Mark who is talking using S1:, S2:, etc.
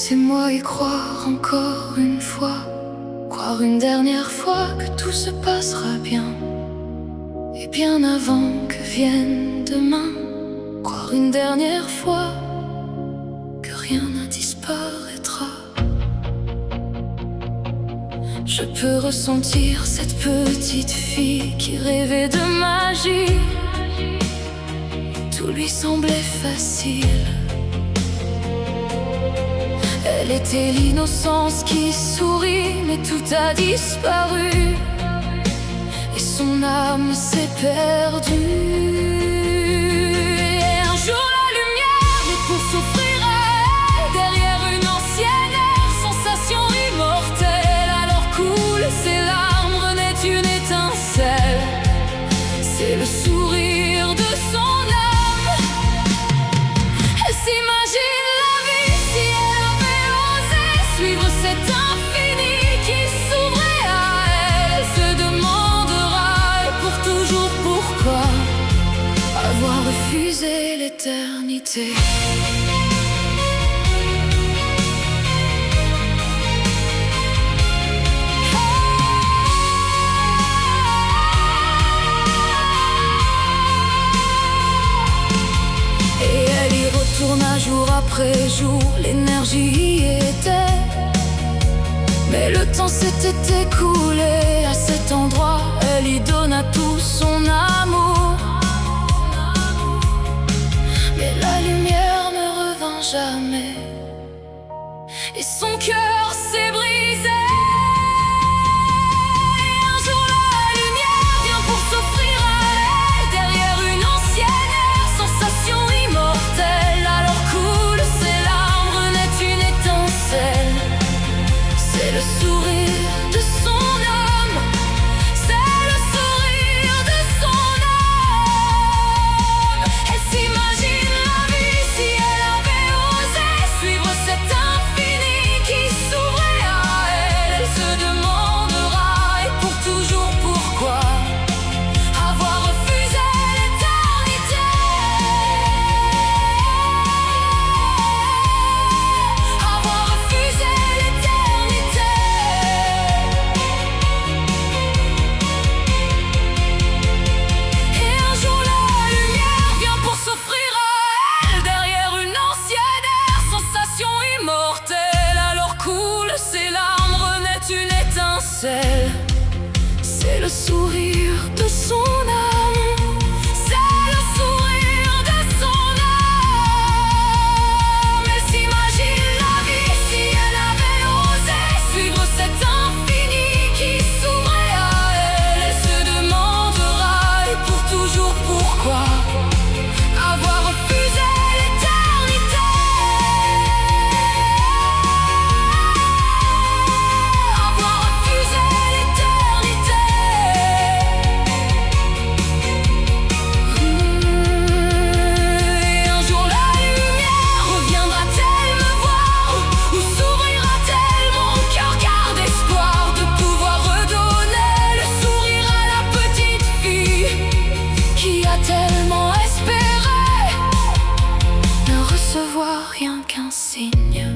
S1: Laissez-moi y croire encore une fois, croire une dernière fois que tout se passera bien. Et bien avant que vienne demain, croire une dernière fois que rien ne disparaîtra. Je peux ressentir cette petite fille qui rêvait de magie. Tout lui semblait facile. Elle était l'innocence qui sourit, mais tout a disparu et son âme s'est perdue. Et un jour la lumière vient pour s'offrir à elle, derrière une ancienne ère, sensation immortelle. Alors coule ses larmes, renaît une étincelle. C'est le sourire de son âme. Elle s'imagine la vie si elle avait osé suivre cet infini qui s'ouvrait à elle. Elle se demandera et pour toujours pourquoi avoir refusé l'éternité. Tourna jour après jour, l'énergie y était. Mais le temps s'était écoulé à cet endroit. Elle y donna tout son amour. Mais la lumière ne revint jamais et son cœur s'est brisé. Un jour la lumière vient pour s'offrir à elle, derrière une ancienne ère, sensation immortelle. C'est le sourire de son âme, c'est le sourire de son âme. Elle s'imagine la vie si elle avait osé suivre cet infini qui s'ouvrait à elle. Elle se demandera et pour toujours pourquoi avoir refusé l'éternité. Avoir refusé l'éternité. C'est le sourire de son âme, c'est le sourire de son âme. Elle s'imagine la vie si elle avait osé suivre cet infini qui s'ouvrait à elle. Elle se demandera et pour toujours pourquoi avoir refusé l'éternité. Tellement espéré ne recevoir rien qu'un signe.